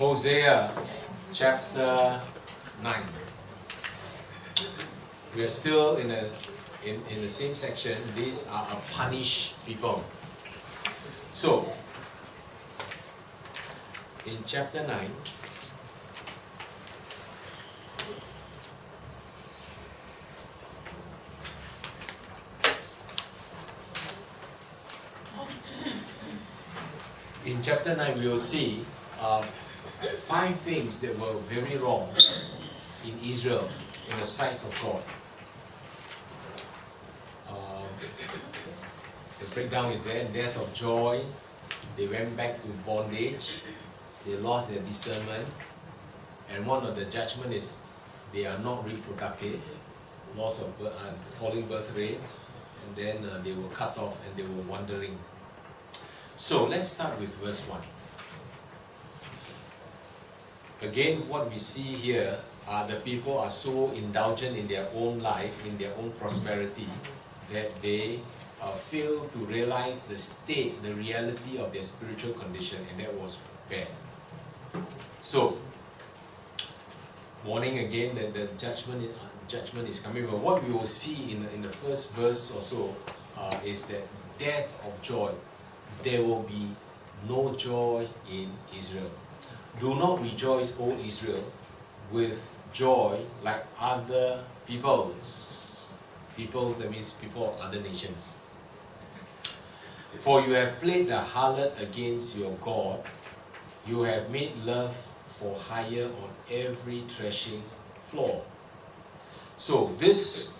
HOSEA chapter 9. We are still in the same section. These are a punished people. So, in chapter 9, we will see 5 things that were very wrong in Israel in the sight of God. The breakdown is there: death of joy, they went back to bondage, they lost their discernment, and one of the judgment is they are not reproductive, loss of falling birth rate, and then they were cut off and they were wandering. So let's start with verse 1. Again, what we see here are the people are so indulgent in their own life, in their own prosperity, that they fail to realize the state, the reality of their spiritual condition, and that was bad. So, warning again that the judgment is coming. But what we will see in the first verse or so is that death of joy. There will be no joy in Israel. Do not rejoice, O Israel, with joy like other peoples. Peoples, that means people of other nations. For you have played the harlot against your God. You have made love for hire on every threshing floor. So this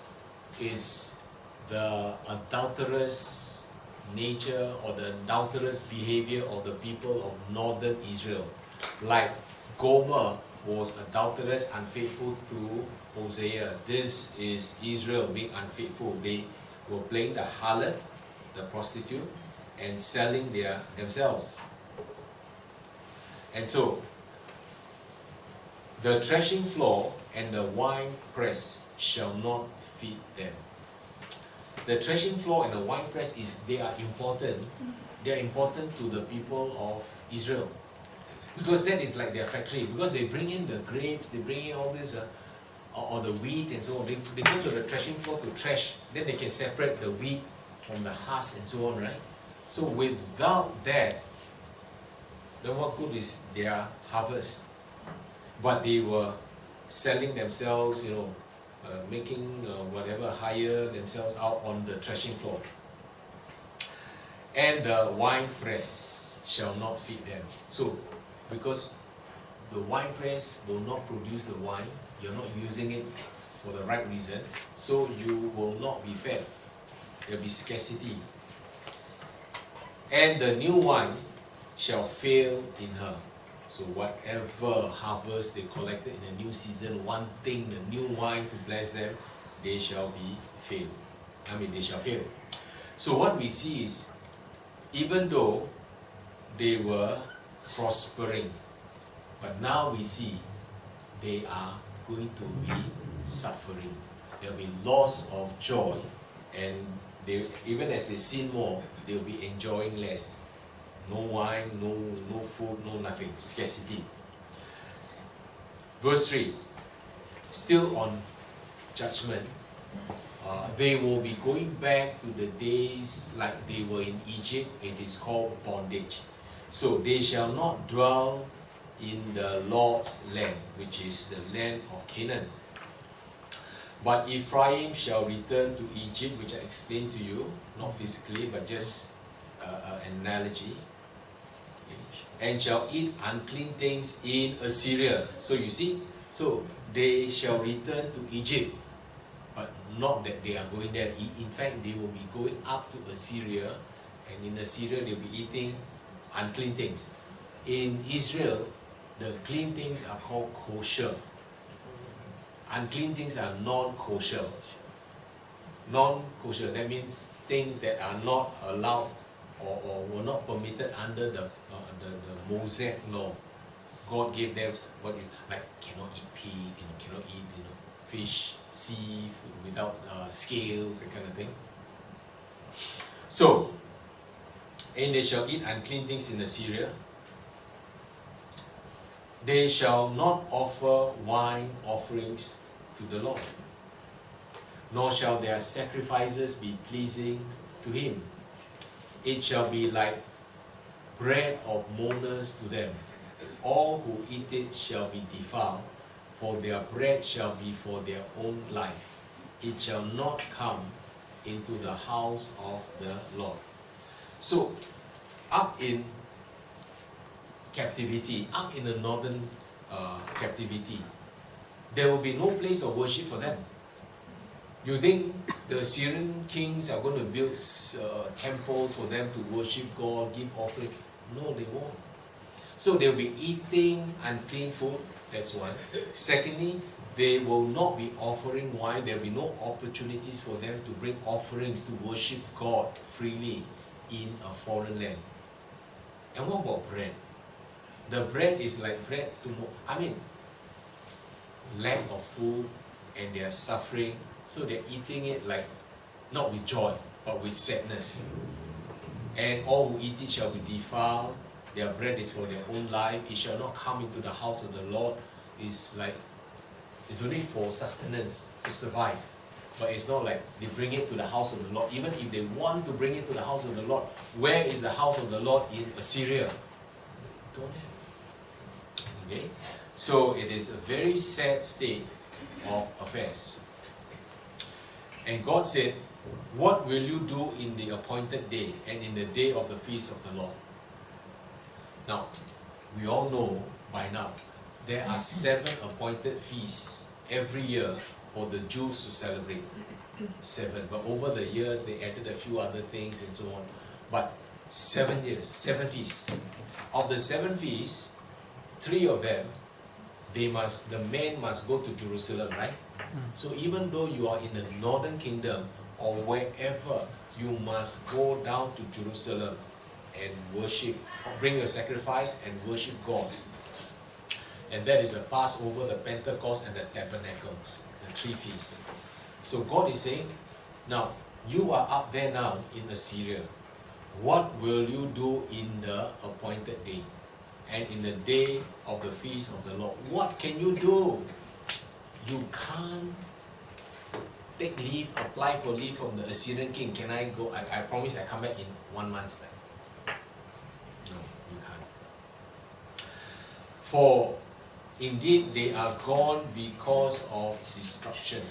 is the adulterous nature or the adulterous behavior of the people of northern Israel. Like Gomer was adulterous, unfaithful to HOSEA. This is Israel being unfaithful. They were playing the harlot, the prostitute, and selling themselves. And so, the threshing floor and the wine press shall not feed them. The threshing floor and the wine press they are important. They are important to the people of Israel, because that is like their factory. Because they bring in the grapes, they bring in all this, or the wheat and so on. They go to the threshing floor to thresh. Then they can separate the wheat from the husk and so on, right? So without that, then what good is their harvest? But they were selling themselves, making whatever, hire themselves out on the threshing floor. And the wine press shall not feed them. So, because the wine press will not produce the wine, you're not using it for the right reason, so you will not be fed. There will be scarcity. And the new wine shall fail in her. So whatever harvest they collected in the new season, one thing, the new wine to bless them, they shall fail. They shall fail. So what we see is, even though they were prospering, but now we see they are going to be suffering. There will be loss of joy, and even as they sin more, they will be enjoying less. No wine, no food, no nothing. Scarcity. Verse 3. Still on judgment. They will be going back to the days like they were in Egypt. It is called bondage. So they shall not dwell in the Lord's land, which is the land of Canaan. But Ephraim shall return to Egypt, which I explained to you, not physically, but just an analogy. And shall eat unclean things in Assyria. So you see, so they shall return to Egypt, but not that they are going there. In fact, they will be going up to Assyria, and in Assyria they will be eating unclean things. In Israel, the clean things are called kosher. Unclean things are non-kosher. Non-kosher, that means things that are not allowed or were not permitted under the Mosaic law. God gave them cannot eat pig, cannot eat fish, seafood without scales, that kind of thing. So, and they shall eat unclean things in Assyria. They shall not offer wine offerings to the Lord, nor shall their sacrifices be pleasing to him. It shall be like bread of mourners to them. All who eat it shall be defiled, for their bread shall be for their own life. It shall not come into the house of the Lord. So, up in captivity, up in the northern captivity, there will be no place of worship for them. You think the Syrian kings are going to build temples for them to worship God, give offering? No, they won't. So they'll be eating unclean food, that's one. Secondly, they will not be offering wine. There'll be no opportunities for them to bring offerings to worship God freely in a foreign land. And what about bread? The bread is like bread to lack of food, and they are suffering, so they're eating it like not with joy, but with sadness. And all who eat it shall be defiled. Their bread is for their own life. It shall not come into the house of the Lord. It's only for sustenance, to survive. But it's not like they bring it to the house of the Lord. Even if they want to bring it to the house of the Lord, where is the house of the Lord in Assyria? Don't have. Okay? So it is a very sad state of affairs. And God said, what will you do in the appointed day and in the day of the feast of the Lord? Now, we all know by now, there are 7 appointed feasts every year for the Jews to celebrate. 7. But over the years, they added a few other things and so on. But 7 years, 7 feasts. Of the 7 feasts, 3 of them, the men must go to Jerusalem, right? So even though you are in the northern kingdom or wherever, you must go down to Jerusalem and worship, bring a sacrifice and worship God. And that is the Passover, the Pentecost, and the Tabernacles, the 3 feasts. So God is saying, now, you are up there now in Assyria. What will you do in the appointed day? And in the day of the feast of the Lord, what can you do? You can't take leave, apply for leave from the Assyrian king. Can I go? I promise I come back in 1 month's time. No, you can't. For indeed they are gone because of destruction.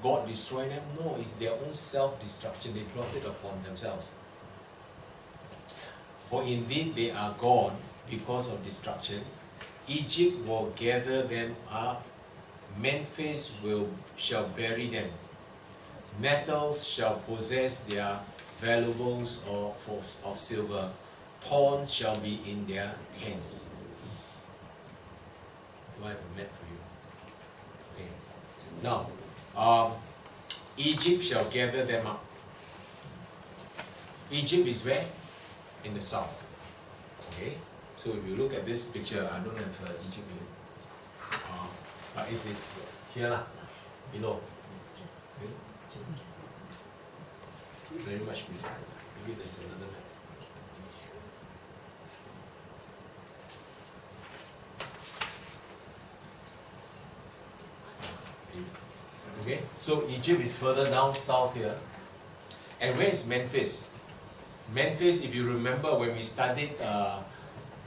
God destroyed them? No, it's their own self-destruction. They brought it upon themselves. For indeed they are gone because of destruction. Egypt will gather them up. Memphis shall bury them. Metals shall possess their valuables of silver. Thorns shall be in their tents. Do I have a map for you? Okay. Now, Egypt shall gather them up. Egypt is where? In the south. Okay. So if you look at this picture, I don't have Egypt here. But it is here lah, below. Okay. Very much below. Maybe there's another map. Okay, so Egypt is further down south here. And where is Memphis? Memphis, if you remember when we studied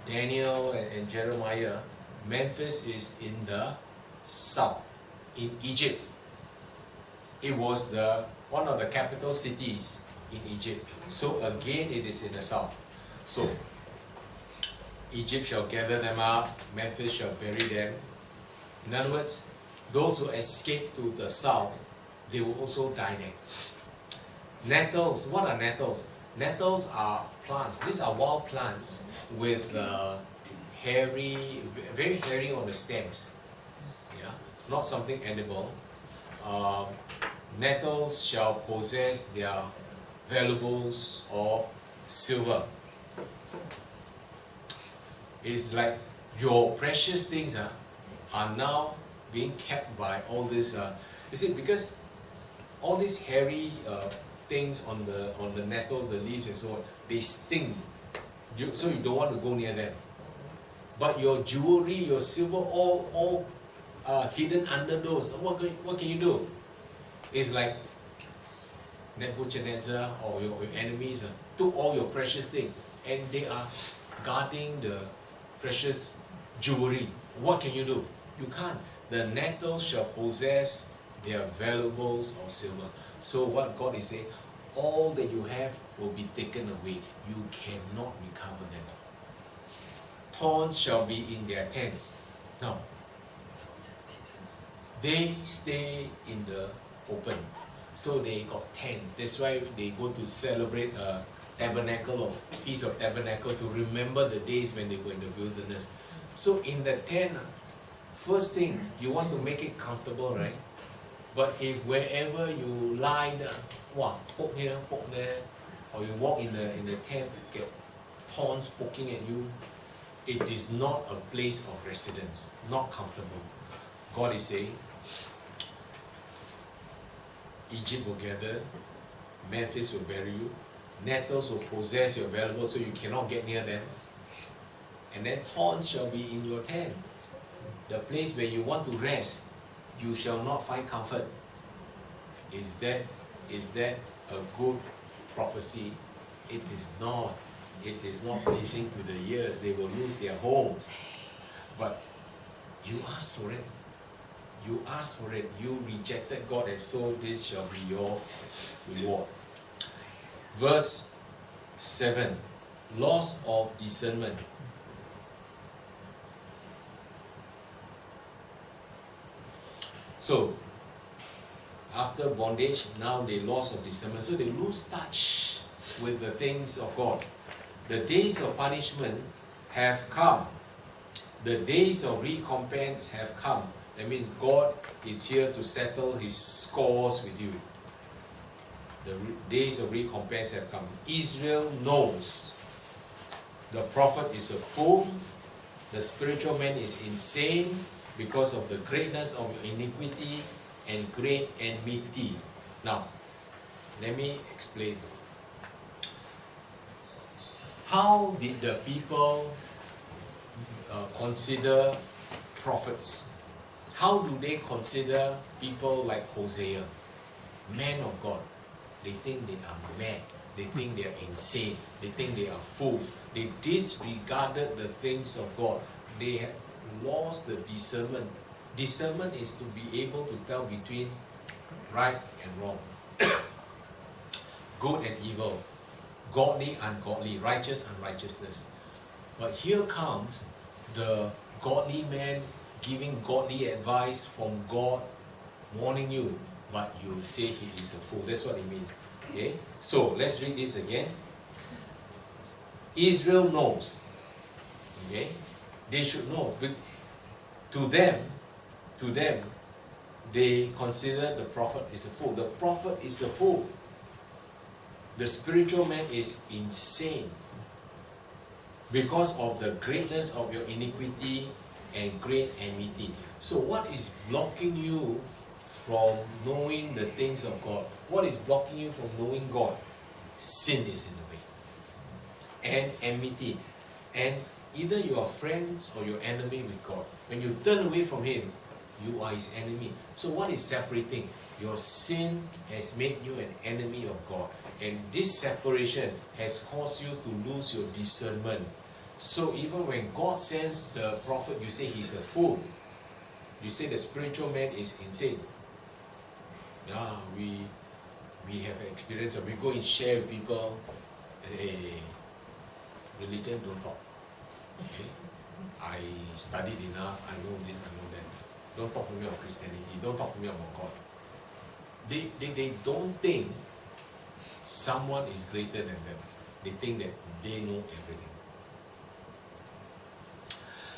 Daniel and Jeremiah, Memphis is in the south, in Egypt. It was one of the capital cities in Egypt. So again, it is in the south. So Egypt shall gather them up, Memphis shall bury them. In other words, those who escape to the south, they will also die there. Nettles, what are nettles? Nettles are plants. These are wild plants with very hairy on the stems. Yeah, not something edible. Nettles shall possess their valuables of silver. It's like your precious things are now being kept by all this. You see, because all these hairy things on the nettles, the leaves and so on, they sting. So you don't want to go near them. but your jewelry, your silver, all hidden under those. What can you do? It's like Nebuchadnezzar or your enemies took all your precious things and they are guarding the precious jewelry. What can you do? You can't. The nettles shall possess their valuables of silver. So what God is saying, all that you have will be taken away. You cannot recover them. Thorns shall be in their tents. Now, they stay in the open. So they got tents. That's why they go to celebrate a tabernacle or piece of tabernacle to remember the days when they were in the wilderness. So in the tent, first thing, you want to make it comfortable, right? But if wherever you lie down, poke here, poke there, or you walk in the tent, get thorns poking at you, it is not a place of residence, not comfortable. God is saying, Egypt will gather, Memphis will bury you, nettles will possess your valuables so you cannot get near them, and then thorns shall be in your tent. The place where you want to rest, you shall not find comfort. Is that a good prophecy? It is not. It is not pleasing to the ears. They will lose their homes. But you asked for it. You asked for it. You rejected God, and so this shall be your reward. Verse 7. Loss of discernment. So, after bondage, now they loss of discernment. So they lose touch with the things of God. The days of punishment have come. The days of recompense have come. That means God is here to settle his scores with you. The days of recompense have come. Israel knows the prophet is a fool. The spiritual man is insane because of the greatness of your iniquity and great enmity. Now, let me explain. How did the people consider prophets? How do they consider people like HOSEA, men of God? They think they are mad. They think they are insane. They think they are fools. They disregarded the things of God. They have lost the discernment. Discernment is to be able to tell between right and wrong, good and evil, godly, ungodly, righteous, unrighteousness. But here comes the godly man giving godly advice from God, warning you, but you say he is a fool. That's what it means. Okay? So let's read this again. Israel knows. Okay? They should know. But to them, they consider the prophet is a fool. The prophet is a fool. The spiritual man is insane because of the greatness of your iniquity and great enmity. So what is blocking you from knowing the things of God? What is blocking you from knowing God? Sin is in the way. And enmity. And either you are friends or you're enemy with God. When you turn away from him, you are his enemy. So what is separating? Your sin has made you an enemy of God. And this separation has caused you to lose your discernment. So even when God sends the prophet, you say he's a fool. You say the spiritual man is insane. Yeah, we have experience of, we go and share with people, hey, religion don't talk. Okay? I studied enough, I know this, I know that. Don't talk to me about Christianity, don't talk to me about God. They don't think someone is greater than them. They think that they know everything.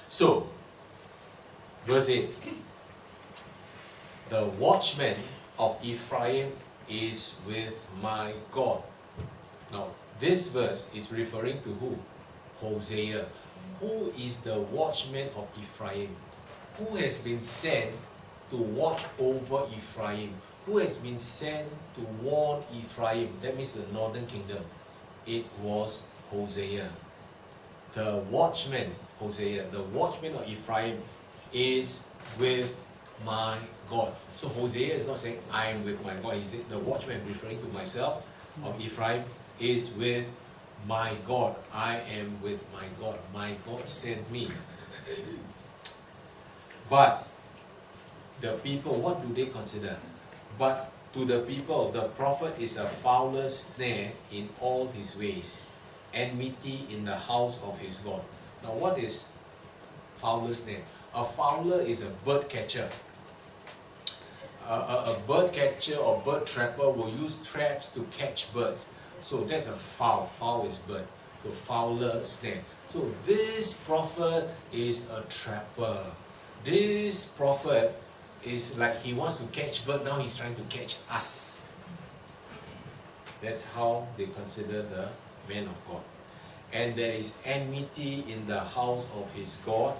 So, verse 8. The watchman of Ephraim is with my God. Now, this verse is referring to who? HOSEA. Who is the watchman of Ephraim? Who has been sent to watch over Ephraim? Who has been sent to warn Ephraim? That means the northern kingdom. It was HOSEA. the watchman, HOSEA, the watchman of Ephraim is with my God. So HOSEA is not saying I am with my God. He said the watchman, referring to myself, of Ephraim is with my God. I am with my God. My God sent me. But the people, what do they consider? But to the people, the prophet is a fowler's snare in all his ways, enmity in the house of his God. Now what is fowler's snare? A fowler is a bird catcher. A bird catcher or bird trapper will use traps to catch birds. So that's a fowl. Fowl is bird. So fowler, snare. So this prophet is a trapper. This prophet is like he wants to catch bird, now he's trying to catch us. That's how they consider the man of God. And there is enmity in the house of his God.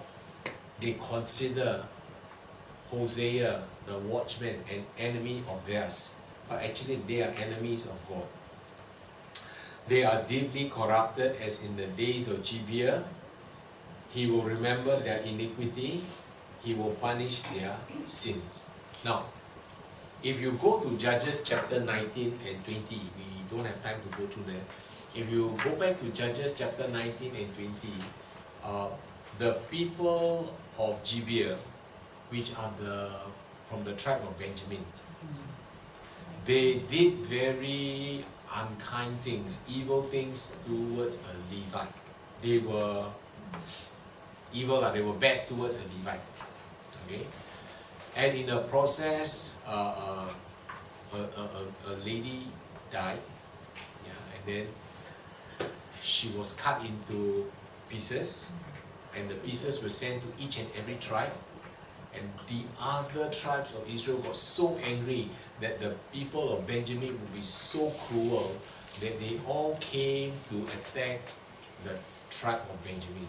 They consider HOSEA, the watchman, an enemy of theirs. But actually they are enemies of God. They are deeply corrupted as in the days of Gibeah. He will remember their iniquity. He will punish their sins. Now, if you go to Judges chapter 19 and 20, we don't have time to go through that. If you go back to Judges chapter 19 and 20, the people of Gibeah, which are from the tribe of Benjamin, they did very unkind things, evil things towards a Levite. They were evil, they were bad towards a Levite. Okay? And in the process, a lady died, yeah, and then she was cut into pieces, and the pieces were sent to each and every tribe. And the other tribes of Israel got so angry that the people of Benjamin would be so cruel that they all came to attack the tribe of Benjamin.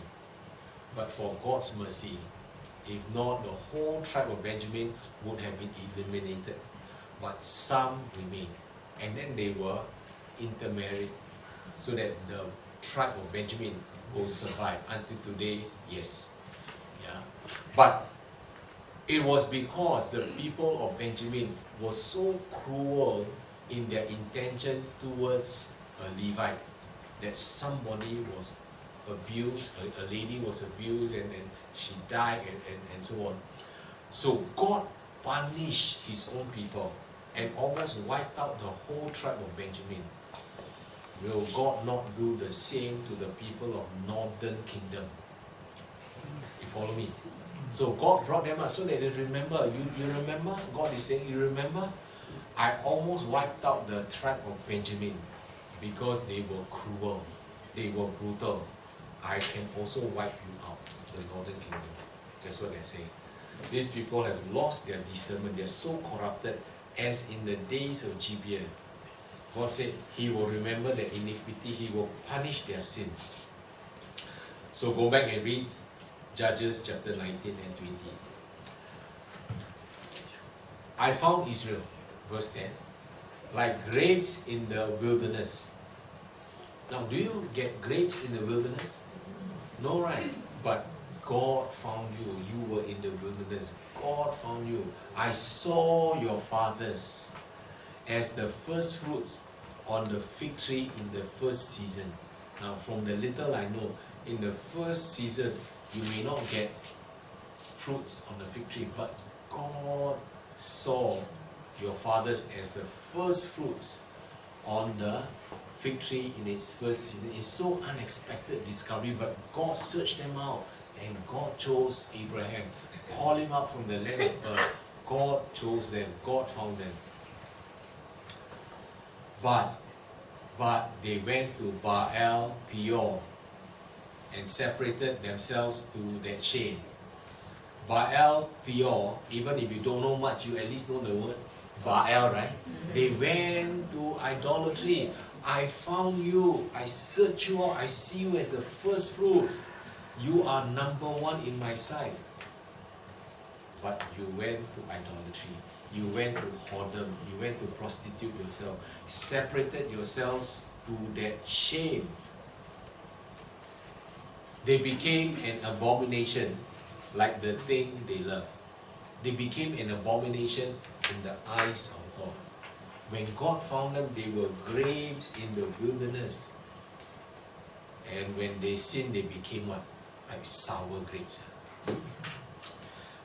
But for God's mercy, if not, the whole tribe of Benjamin would have been eliminated. But some remained. And then they were intermarried, so that the tribe of Benjamin will survive. Until today, yes. Yeah. But it was because the people of Benjamin were so cruel in their intention towards a Levite that somebody was abused, a lady was abused, and she died, and so on. So God punished his own people and almost wiped out the whole tribe of Benjamin. Will God not do the same to the people of northern kingdom? You follow me? So God brought them out so that they remember. You remember? God is saying, you remember? I almost wiped out the tribe of Benjamin because they were cruel. They were brutal. I can also wipe you out, the northern kingdom. That's what they're saying. These people have lost their discernment. They're so corrupted as in the days of Gibeah. God said he will remember their iniquity. He will punish their sins. So go back and read Judges chapter 19 and 20. I found Israel, verse 10, like grapes in the wilderness. Now, do you get grapes in the wilderness? No, right? But God found you. You were in the wilderness. God found you. I saw your fathers as the first fruits on the fig tree in the first season. Now, from the little I know, in the first season, you may not get fruits on the fig tree, but God saw your fathers as the first fruits on the fig tree in its first season. It's so unexpected discovery, but God searched them out, and God chose Abraham, called him out from the land of Ur. God chose them. God found them. But they went to Baal Peor and separated themselves to that shame. Baal Peor, even if you don't know much, you at least know the word Baal, right? They went to idolatry. I found you, I search you out, I see you as the first fruit. You are number one in my sight. But you went to idolatry. You went to whoredom. You went to prostitute yourself. Separated yourselves to that shame. They became an abomination like the thing they love. They became an abomination in the eyes of God. When God found them, they were grapes in the wilderness. And when they sinned, they became what? Like sour grapes.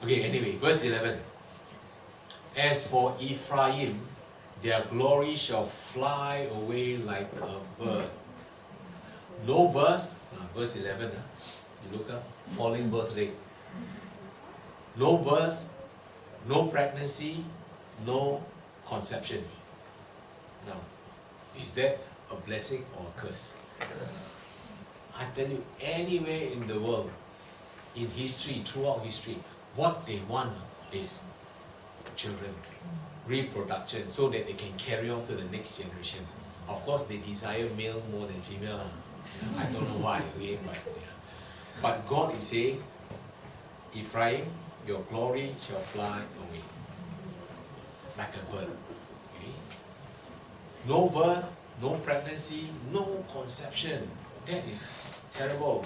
Okay, anyway, verse 11. As for Ephraim, their glory shall fly away like a bird. No birth, verse 11, you look up, falling birth rate. No birth, no pregnancy, no conception. Now, is that a blessing or a curse? I tell you, anywhere in the world, in history, throughout history, what they want is children, reproduction, so that they can carry on to the next generation. Of course, they desire male more than female. I don't know why, okay, but God is saying, Ephraim, your glory shall fly away like a bird. Okay? No birth, no pregnancy, no conception. That is terrible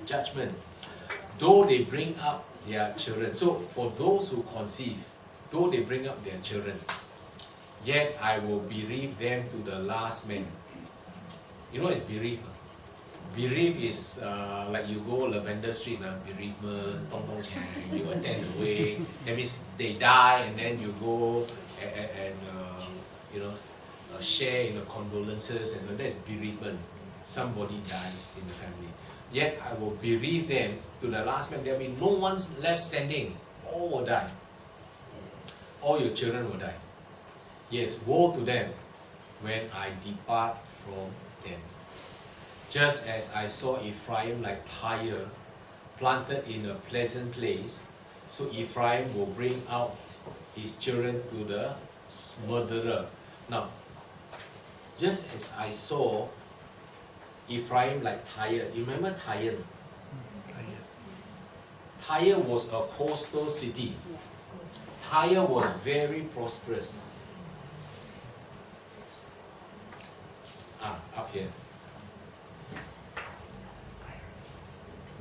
judgment. Though they bring up their children. So for those who conceive, though they bring up their children, yet I will bereave them to the last man. You know what is bereave? Bereave is like you go Lavender Street, bereavement, tong tong chang, you attend the wake. That means they die and then you go and share in the condolences, and so that's bereavement. Somebody dies in the family. Yet I will bereave them to the last man. There will be no one left standing. All will die. All your children will die. Yes, woe to them when I depart from them. Just as I saw Ephraim like Tyre, planted in a pleasant place, so Ephraim will bring out his children to the murderer. Now, just as I saw Ephraim like Tyre. You remember Tyre? Tyre was a coastal city. Tyre was very prosperous. Up here.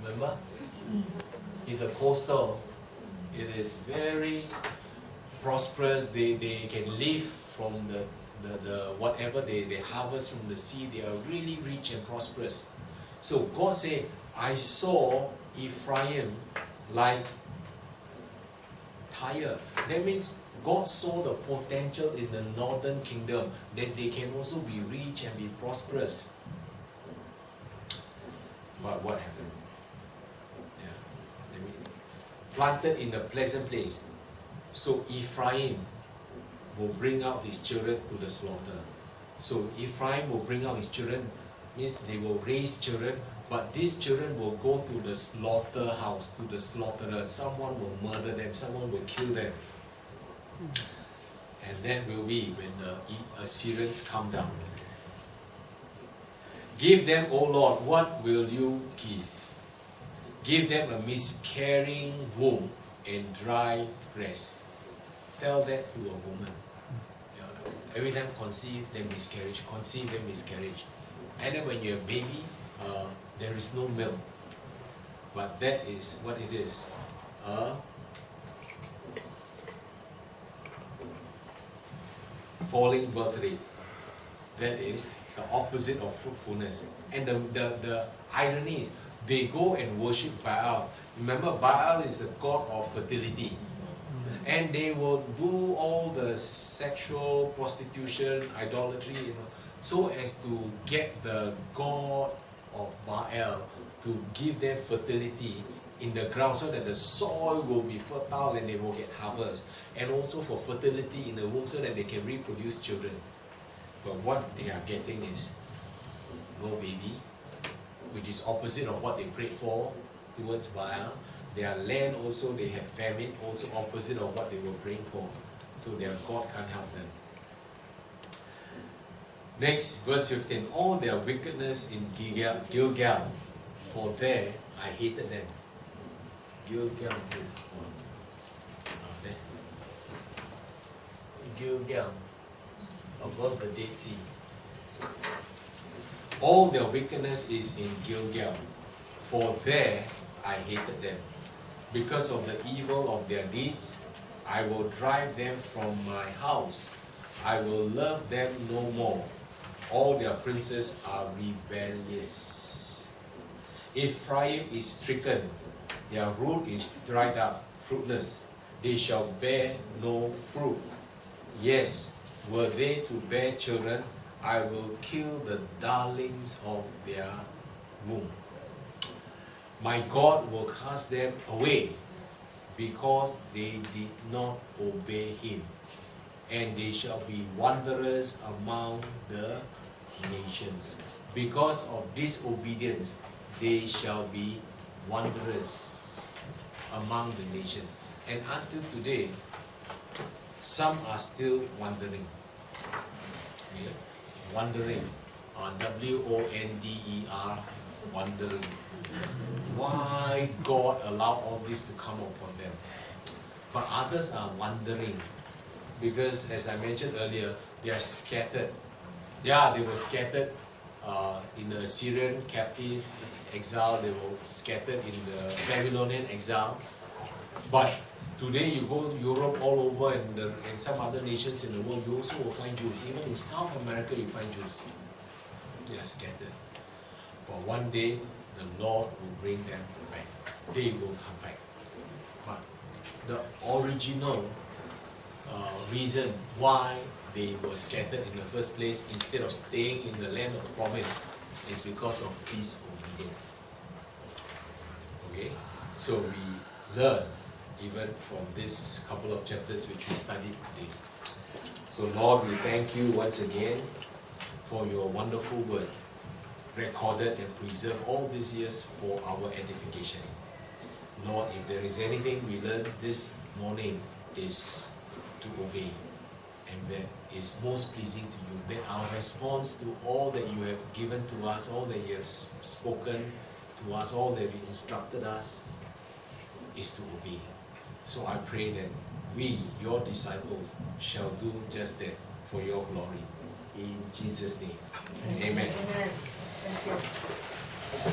Remember? It's a coastal. It is very prosperous. They can live from the whatever they harvest from the sea. They are really rich and prosperous. So God said, I saw Ephraim like Tyre. That means God saw the potential in the northern kingdom, that they can also be rich and be prosperous. But what happened? Planted in a pleasant place. So Ephraim will bring out his children to the slaughter. So Ephraim will bring out his children, means they will raise children, but these children will go to the slaughterhouse, to the slaughterer. Someone will murder them, someone will kill them. And that will be when the Assyrians come down. Give them, O Lord, what will you give? Give them a miscarrying womb and dry breast. Tell that to a woman. Every time conceive, then miscarriage. Conceive, then miscarriage. And then when you're a baby, there is no milk. But that is what it is. Falling birth rate. That is the opposite of fruitfulness. And the irony is, they go and worship Baal. Remember, Baal is the god of fertility. And they will do all the sexual prostitution, idolatry, so as to get the god of Baal to give them fertility in the ground, so that the soil will be fertile and they will get harvest. And also for fertility in the womb, so that they can reproduce children. But what they are getting is no baby, which is opposite of what they prayed for towards Baal. Their land also, they have famine, also opposite of what they were praying for. So their God can't help them. Next, verse 15. All their wickedness in Gilgal, for there I hated them. Gilgal is there. Gilgal, above the Dead Sea. All their wickedness is in Gilgal. for there I hated them. Because of the evil of their deeds, I will drive them from my house. I will love them no more. All their princes are rebellious. Ephraim is stricken, their root is dried up, fruitless. They shall bear no fruit. Yes, were they to bear children, I will kill the darlings of their womb. My God will cast them away because they did not obey him, and they shall be wanderers among the nations. Because of disobedience, they shall be wanderers among the nations. And until today, some are still wandering. Okay? Wandering. W-O-N-D-E-R, wandering. Why God allowed all this to come upon them? But others are wandering because, as I mentioned earlier, they are scattered. Yeah, they were scattered in the Assyrian captive exile. They were scattered in the Babylonian exile. But today you go to Europe, all over, and some other nations in the world, you also will find Jews. Even in South America, you find Jews. They are scattered. But one day, the Lord will bring them back. They will come back. But the original reason why they were scattered in the first place, instead of staying in the land of promise, is because of disobedience. Okay? So we learn even from this couple of chapters which we studied today. So Lord, we thank you once again for your wonderful word, recorded and preserved all these years for our edification. Lord, if there is anything we learned this morning, is to obey, and that is most pleasing to you. That our response to all that you have given to us, all that you have spoken to us, all that you instructed us, is to obey. So I pray that we, your disciples, shall do just that for your glory. In Jesus' name. Amen. Amen. Thank you.